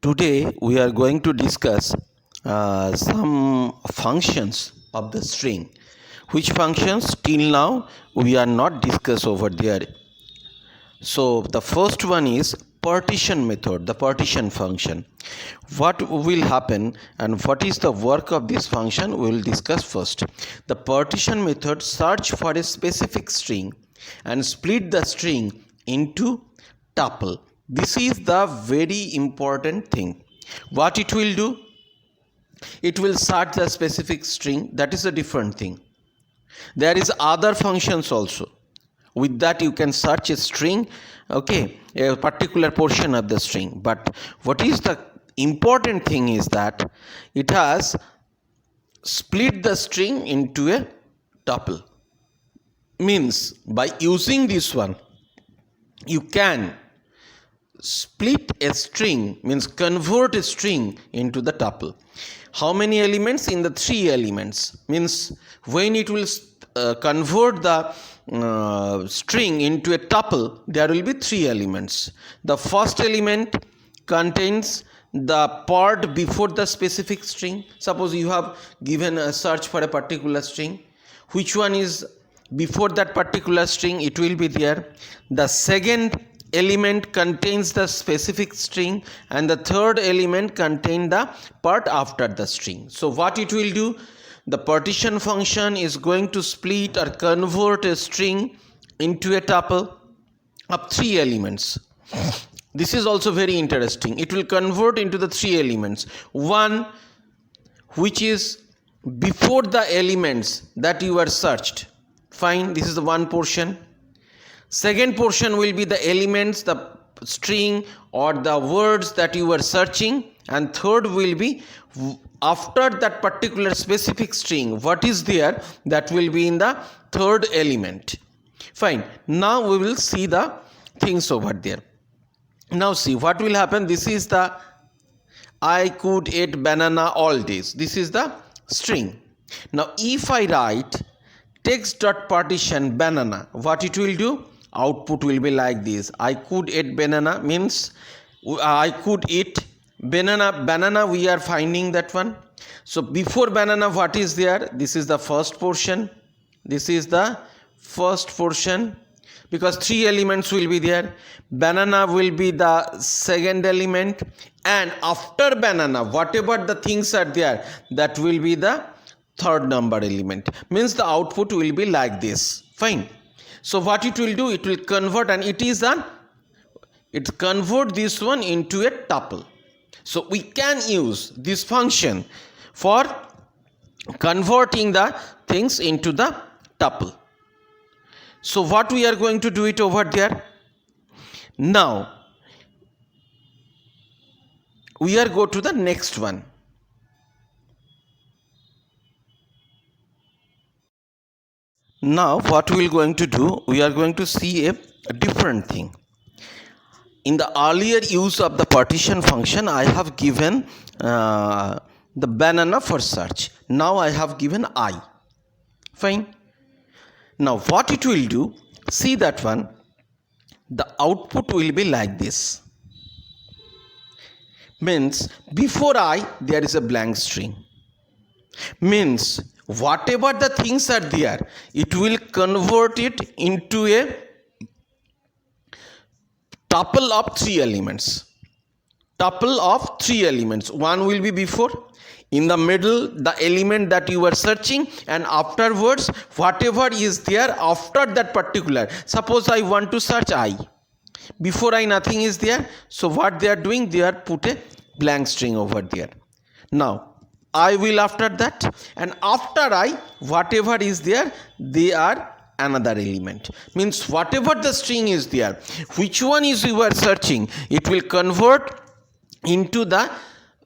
Today we are going to discuss some functions of the string. Which functions till now we are not discussed over there. So the first one is partition method, the partition function. What will happen and what is the work of this function we will discuss first. The partition method search for a specific string and split the string into tuple. This is the very important thing. What it will do? It will search the specific string. That is a different thing. There is other functions also. With that you can search a string, okay, a particular portion of the string. But what is the important thing is that it has split the string into a tuple. Means by using this one you can split a string, means convert a string into the tuple. How many elements? In the 3 elements. Means when it will convert the string into a tuple, there will be 3 elements. The first element contains the part before the specific string. Suppose you have given a search for a particular string. Which one is before that particular string? It will be there. The second element contains the specific string, and the third element contains the part after the string. So what it will do? The partition function is going to split or convert a string into a tuple of 3 elements. This is also very interesting. It will convert into the 3 elements. One which is before the elements that you are searched. Fine, this is the one portion. Second portion will be the elements, the string or the words that you are searching, and third will be after that particular specific string what is there, that will be in the third element. Fine, now we will see the things over there. Now see what will happen. This is the I could eat banana all days. This is the string. Now if I write text.partition banana, what it will do? Output will be like this. I could eat banana means I could eat banana we are finding that one. So before banana what is there? This is the first portion. This is the first portion, because 3 elements will be there. Banana will be the second element, and after banana whatever the things are there, that will be the third number element. Means the output will be like this. Fine. So what it will do? It will convert, and it convert this one into a tuple. So we can use this function for converting the things into the tuple. So what we are going to do it over there? Now we are go to the next one. Now what we are going to do? We are going to see a different thing. In the earlier use of the partition function, I have given the banana for search. Now I have given I. Fine. Now what it will do? See that one. The output will be like this. Means before I there is a blank string. Means whatever the things are there, it will convert it into a tuple of 3 elements. Tuple of 3 elements. One will be before, in the middle the element that you are searching, and afterwards whatever is there after that particular. Suppose I want to search I. Before I nothing is there. So what they are doing? They are put a blank string over there. Now I will after that, and after I whatever is there, they are another element. Means whatever the string is there, which one is you are searching, it will convert into the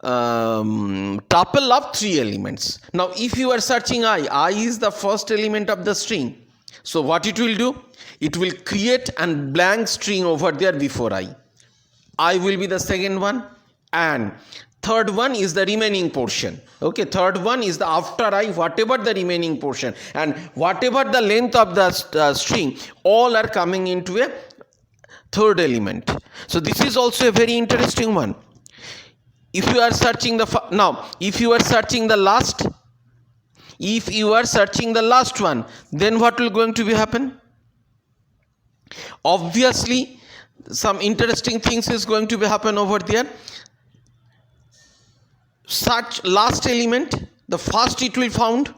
tuple of 3 elements. Now if you are searching I is the first element of the string. So what it will do? It will create a blank string over there before I will be the second one, and third one is the remaining portion. Okay, third one is the after I whatever the remaining portion, and whatever the length of the string, all are coming into a third element. So this is also a very interesting one. if you are searching now if you are searching the last, if you are searching the last one, then what will going to be happen? Obviously some interesting things is going to be happen over there. Search last element, the first it will found.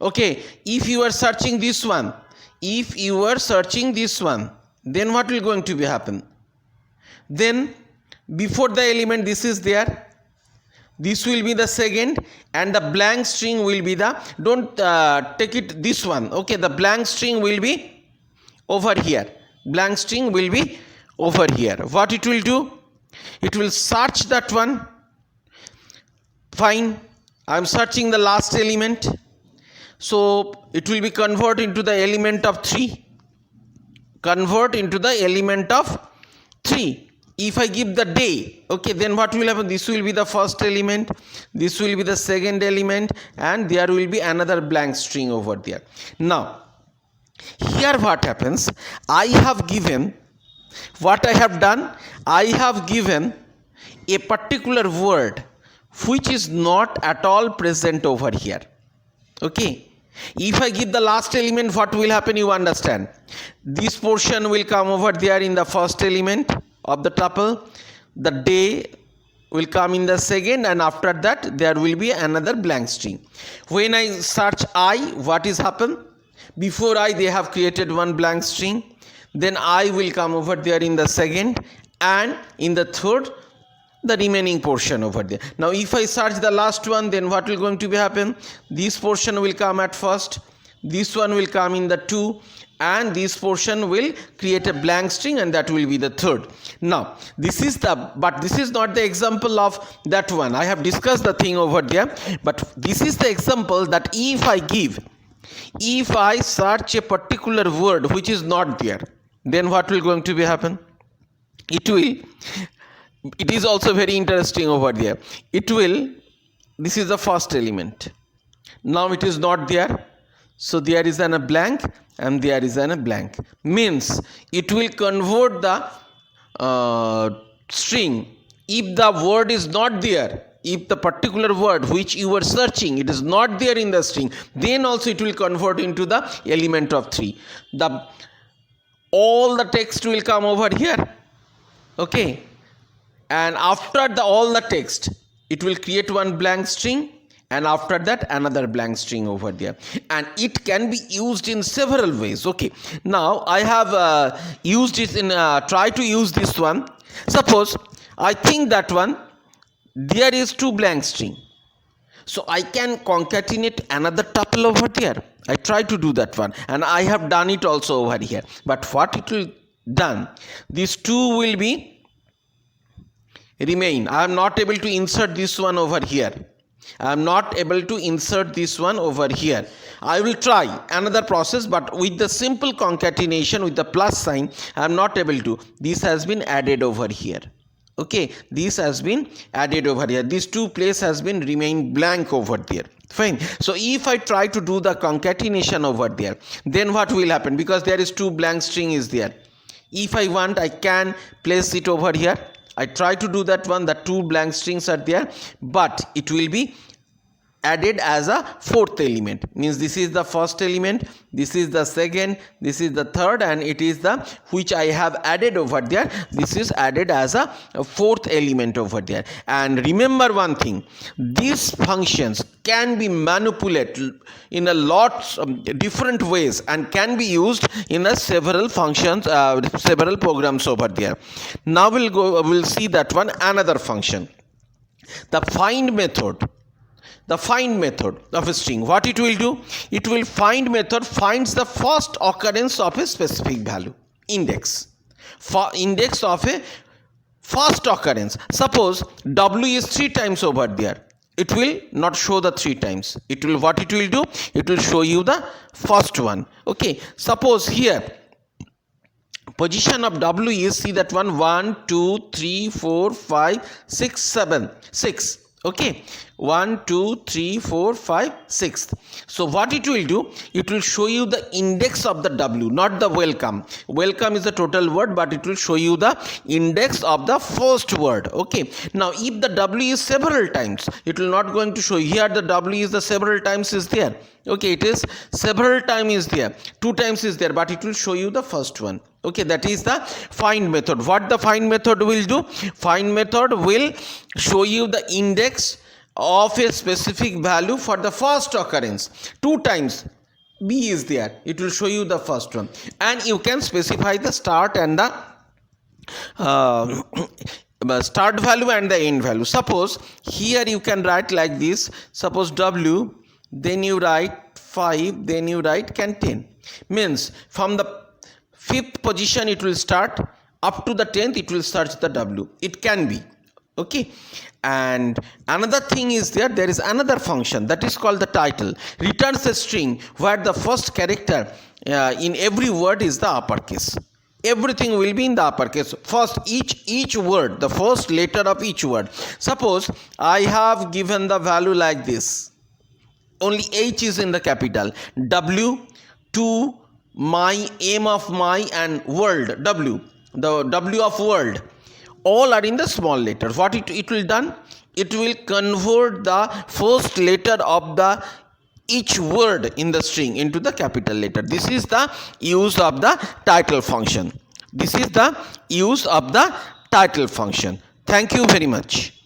Okay, if you are searching this one, if you are searching this one, then what will going to be happen? Then before the element this is there, this will be the second, and the blank string will be the, don't take it this one, okay, the blank string will be over here, blank string will be over here. What it will do? It will search that one. Fine, I am searching the last element, so it will be convert into the element of 3, convert into the element of 3. If I give the day, okay, then what will happen? This will be the first element, this will be the second element, and there will be another blank string over there. Now here what happens? I have given, what I have done, I have given a particular word which is not at all present over here. Okay, if I give the last element, what will happen? You understand, this portion will come over there in the first element of the tuple, the day will come in the second, and after that there will be another blank string. When I search I, what is happen? Before I they have created one blank string, then I will come over there in the second, and in the third the remaining portion over there. Now if I search the last one, then what will going to be happen? This portion will come at first, this one will come in the 2, and this portion will create a blank string, and that will be the third. Now this is the, but this is not the example of that one. I have discussed the thing over there, but this is the example that if I give, if I search a particular word which is not there, then what will going to be happen? It will, it is also very interesting over there. It will, this is the first element, now it is not there, so there is a blank and there is a blank, means it will convert the string. If the word is not there, if the particular word which you were searching, it is not there in the string, then also it will convert into the element of 3. The all the text will come over here, okay, and after the all the text it will create one blank string, and after that another blank string over there, and it can be used in several ways. Okay, now I have used it in try to use this one. Suppose I think that one there is 2 blank string, so I can concatenate another tuple over there. I try to do that one, and I have done it also over here. But what it will done, these 2 will be remain. I am not able to insert this one over here. I am not able to insert this one over here. I will try another process, but with the simple concatenation with the plus sign, I am not able to. This has been added over here. Okay, this has been added over here. These 2 places has been remain blank over there. Fine. So if I try to do the concatenation over there, then what will happen? Because there is 2 blank string is there. If I want, I can place it over here. I try to do that one, the 2 blank strings are there, but it will be added as a 4th element, means this is the first element, this is the second, this is the third, and it is the which I have added over there, this is added as a 4th element over there. And remember one thing, these functions can be manipulated in a lot of different ways and can be used in a several functions, several programs over there. Now we'll see that one, another function, the find method. The find method of a string, what it will do? It will find method finds the first occurrence of a specific value, index. For index of a first occurrence. Suppose W is 3 times over there. It will not show the 3 times. It will, what it will do? It will show you the first one. Okay. Suppose here position of W is, see that one, 1, 2, 3, 4, 5, 6, 7, 6. Okay, 1, 2, 3, 4, 5, 6. So what it will do, it will show you the index of the W, not the welcome. Welcome is the total word, but it will show you the index of the first word. Okay, now if the W is several times, it will not going to show you. Here the W is the several times is there. Okay, it is several time is there, 2 times is there, but it will show you the first one. Okay, that is the find method. What the find method will do? Find method will show you the index of a specific value for the first occurrence. 2 times B is there, it will show you the first one, and you can specify the start and the start value and the end value. Suppose here you can write like this. Suppose W, then you write 5, then you write 10. Means from the 5th position it will start, up to the 10th it will search the W. It can be. Okay, and another thing is there is another function that is called the title. Returns a string where the first character in every word is the uppercase. Everything will be in the uppercase. First, each word, the first letter of each word. Suppose I have given the value like this. Only H is in the capital. W, to, my, M of my, and world, W. The W of world. All are in the small letter. What it will done? It will convert the first letter of the each word in the string into the capital letter. This is the use of the title function. This is the use of the title function. Thank you very much.